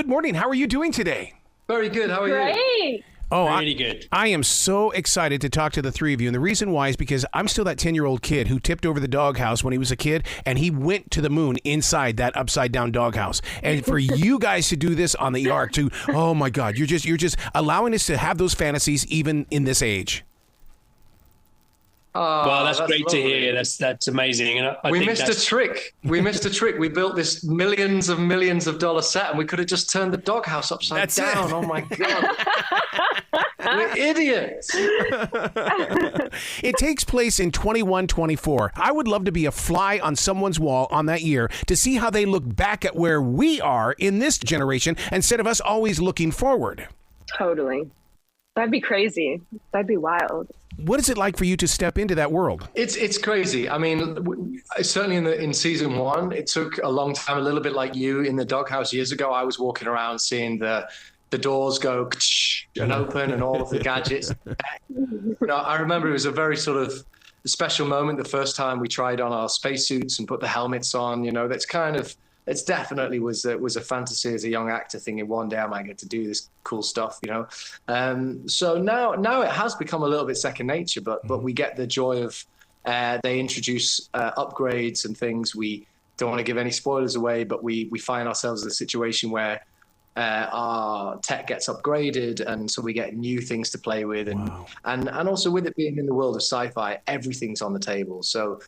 good morning. How are you doing today? Very good. How are you? Great. Oh, really good. I am so excited to talk to the three of you. And the reason why is because I'm still that 10-year-old kid who tipped over the doghouse when he was a kid, and he went to the moon inside that upside-down doghouse. And for you guys to do this on the Ark, oh my God, you're just allowing us to have those fantasies even in this age. Oh, well, that's great lovely to hear. That's amazing. And we missed a trick. We missed a trick. We built this millions of dollar set, and we could have just turned the doghouse upside down. Oh my God. We're idiots. It takes place in 2124. I would love to be a fly on someone's wall on that year to see how they look back at where we are in this generation instead of us always looking forward. Totally. That'd be crazy. That'd be wild. What is it like for you to step into that world? It's crazy. I mean, certainly in season one, it took a long time, a little bit like you in the doghouse years ago. I was walking around seeing the doors go and open and all of the gadgets. I remember it was a very sort of special moment the first time we tried on our spacesuits and put the helmets on. It's definitely was a fantasy as a young actor, thinking one day I might get to do this cool stuff, So now it has become a little bit second nature, but we get the joy of they introduce upgrades and things. We don't want to give any spoilers away, but we find ourselves in a situation where our tech gets upgraded, and so we get new things to play with, and also with it being in the world of sci-fi, everything's on the table. So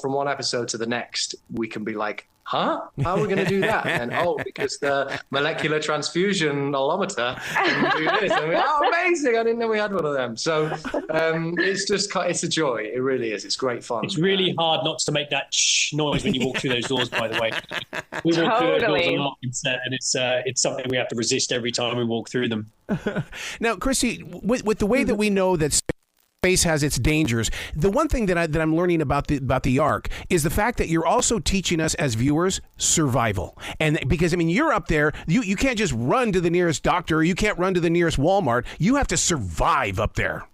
from one episode to the next, we can be like, huh? How are we going to do that? And because the molecular transfusion allometer can do this. And amazing! I didn't know we had one of them. So it's a joy. It really is. It's great fun. It's really hard not to make that noise when you walk through those doors. By the way, we walk through those doors a lot, and it's something we have to resist every time we walk through them. Now, Christie, with the way that we know that space has its dangers, the one thing that I'm learning about the Ark is the fact that you're also teaching us as viewers survival. And because, you're up there, you can't just run to the nearest doctor, or you can't run to the nearest Walmart. You have to survive up there.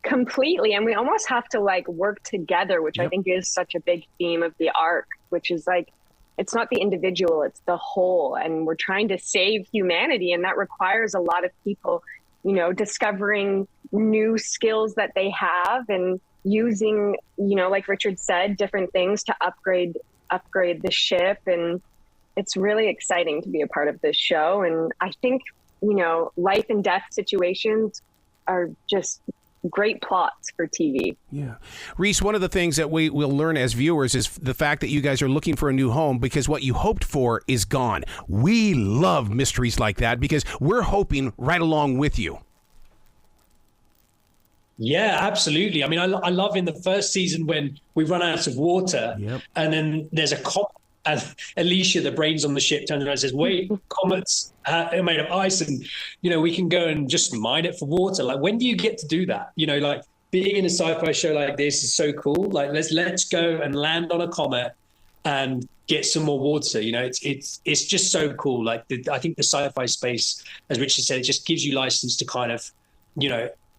Completely. And we almost have to work together, which I think is such a big theme of the Ark, which is it's not the individual, it's the whole. And we're trying to save humanity. And that requires a lot of people, discovering new skills that they have and using, like Richard said, different things to upgrade the ship. And it's really exciting to be a part of this show. And I think, life and death situations are just great plots for TV. Yeah. Reece, one of the things that we will learn as viewers is the fact that you guys are looking for a new home because what you hoped for is gone. We love mysteries like that because we're hoping right along with you. Yeah, absolutely. I love in the first season when we run out of water and then there's a comet, and Alicia, the brains on the ship, turns around and says, wait, comets are made of ice and, we can go and just mine it for water. When do you get to do that? Being in a sci-fi show like this is so cool. Let's go and land on a comet and get some more water. It's just so cool. I think the sci-fi space, as Richard said, it just gives you license to kind of,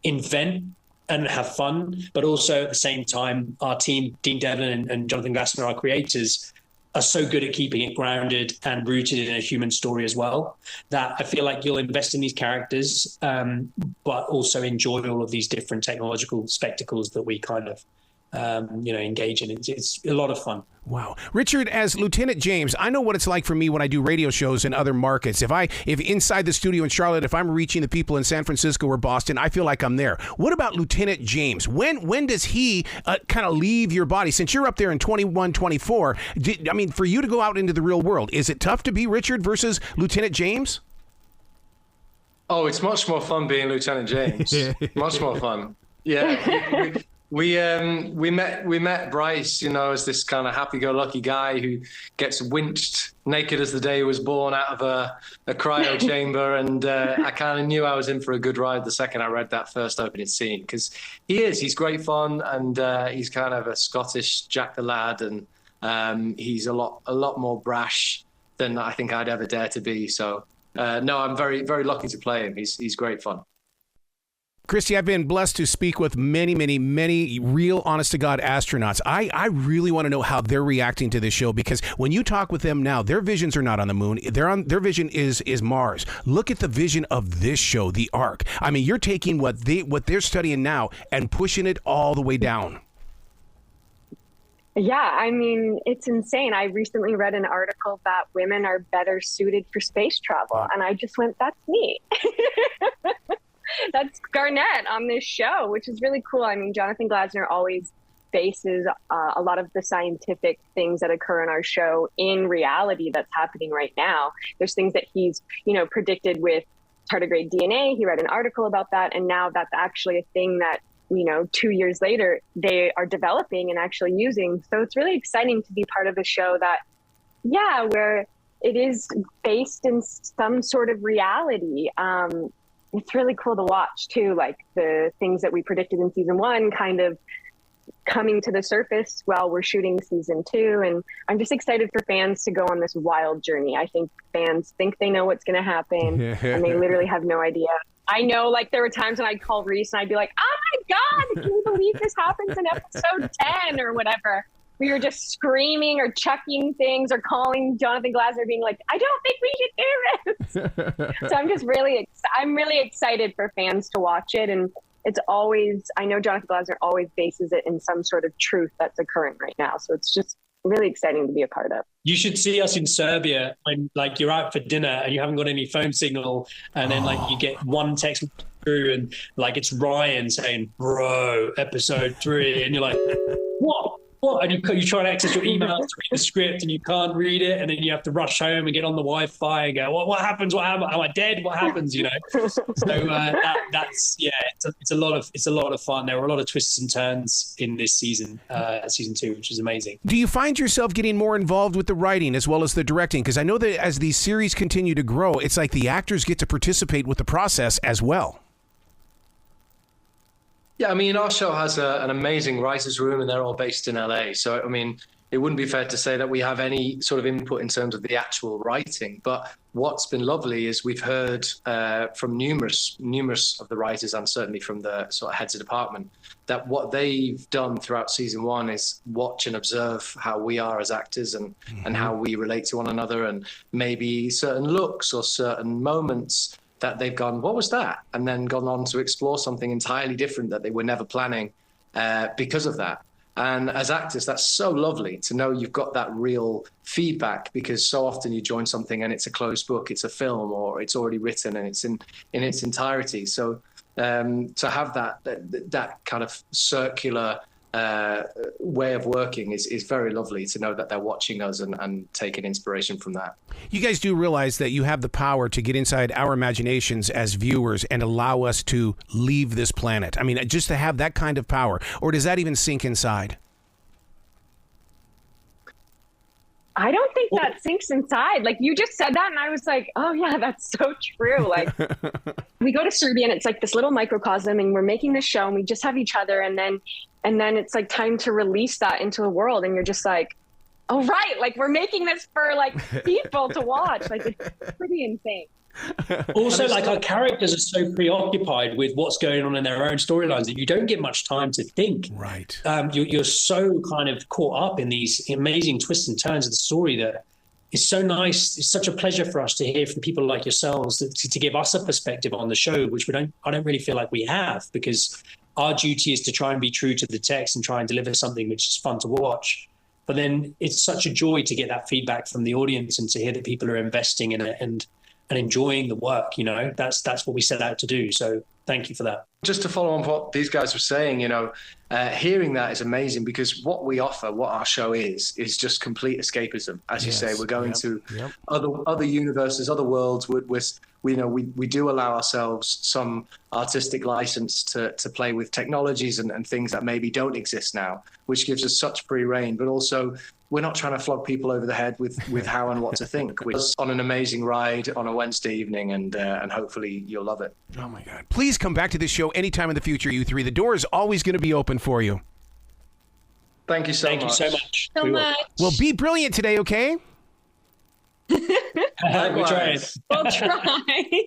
invent and have fun, but also at the same time, our team, Dean Devlin and Jonathan Glassner, our creators, are so good at keeping it grounded and rooted in a human story as well, that I feel like you'll invest in these characters, but also enjoy all of these different technological spectacles that we kind of, engage in. It's a lot of fun. Wow. Richard, as Lieutenant James, I know what it's like for me when I do radio shows in other markets. If inside the studio in Charlotte, if I'm reaching the people in San Francisco or Boston, I feel like I'm there. What about Lieutenant James? When does he kind of leave your body? Since you're up there in 2124, for you to go out into the real world, is it tough to be Richard versus Lieutenant James? Oh, it's much more fun being Lieutenant James. Much more fun. Yeah. We met Bryce, as this kind of happy-go-lucky guy who gets winched naked as the day he was born out of a cryo chamber, and I kind of knew I was in for a good ride the second I read that first opening scene, because he's great fun, and he's kind of a Scottish Jack the Lad, and he's a lot more brash than I think I'd ever dare to be. So no, I'm very, very lucky to play him. He's great fun. Christie, I've been blessed to speak with many, many, many real honest-to-God astronauts. I really want to know how they're reacting to this show, because when you talk with them now, their visions are not on the moon. Their vision is Mars. Look at the vision of this show, the Ark. I mean, you're taking what they're studying now and pushing it all the way down. Yeah, I mean, it's insane. I recently read an article that women are better suited for space travel, and I just went, that's me. That's Garnet on this show, which is really cool. I mean, Jonathan Glassner always bases a lot of the scientific things that occur in our show in reality that's happening right now. There's things that he's, predicted with tardigrade DNA. He read an article about that, and now that's actually a thing that, 2 years later, they are developing and actually using. So it's really exciting to be part of a show that, where it is based in some sort of reality. It's really cool to watch too, like the things that we predicted in season 1 kind of coming to the surface while we're shooting season 2. And I'm just excited for fans to go on this wild journey. I think fans think they know what's going to happen and they literally have no idea. I know, like, there were times when I'd call Reece and I'd be like, oh my God, can you believe this happens in episode 10 or whatever? We were just screaming or chucking things or calling Jonathan Glassner being like, I don't think we should do this. So I'm just really excited for fans to watch it. And it's always, I know Jonathan Glassner always bases it in some sort of truth that's occurring right now. So it's just really exciting to be a part of. You should see us in Serbia when, like, you're out for dinner and you haven't got any phone signal, and then like you get one text through and like it's Ryan saying, bro, episode 3, and you're like, what? And you try to access your emails to read the script and you can't read it, and then you have to rush home and get on the Wi-Fi and go, what happens? Am I dead? What happens? So that's it's a lot of fun. There were a lot of twists and turns in this season 2, which is amazing. Do you find yourself getting more involved with the writing as well as the directing? Because I know that as these series continue to grow, it's like the actors get to participate with the process as well. Yeah, I mean, our show has an amazing writers' room, and they're all based in LA. So, I mean, it wouldn't be fair to say that we have any sort of input in terms of the actual writing. But what's been lovely is we've heard from numerous of the writers, and certainly from the sort of heads of department, that what they've done throughout season 1 is watch and observe how we are as actors and how we relate to one another, and maybe certain looks or certain moments that they've gone, what was that? And then gone on to explore something entirely different that they were never planning because of that. And as actors, that's so lovely to know you've got that real feedback, because so often you join something and it's a closed book, it's a film, or it's already written and it's in its entirety. So to have that kind of circular way of working is very lovely, to know that they're watching us and taking inspiration from that. You guys do realize that you have the power to get inside our imaginations as viewers and allow us to leave this planet. I mean, just to have that kind of power, or does that even sink inside? I don't think that sinks inside. Like, you just said that and I was like, oh yeah, that's so true. Like, we go to Serbia and it's like this little microcosm, and we're making this show and we just have each other, and then it's like time to release that into the world, and you're just like, oh right, like we're making this for like people to watch. Like, it's pretty insane. Also, like, our characters are so preoccupied with what's going on in their own storylines that you don't get much time to think. Right. You're so kind of caught up in these amazing twists and turns of the story that it's so nice. It's such a pleasure for us to hear from people like yourselves to give us a perspective on the show, which I don't really feel like we have, because our duty is to try and be true to the text and try and deliver something which is fun to watch. But then it's such a joy to get that feedback from the audience and to hear that people are investing in it and enjoying the work. That's what we set out to do. So thank you for that. Just to follow on what these guys were saying, hearing that is amazing, because what we offer, what our show is just complete escapism. As you say, we're going to other universes, other worlds. We do allow ourselves some artistic license to play with technologies and things that maybe don't exist now, which gives us such free reign. But also, we're not trying to flog people over the head with how and what to think. We're on an amazing ride on a Wednesday evening, and hopefully you'll love it. Oh my God. Please come back to this show anytime in the future, you three. The door is always going to be open for you. Thank you so much. Well, be brilliant today, okay? We'll try. We'll try.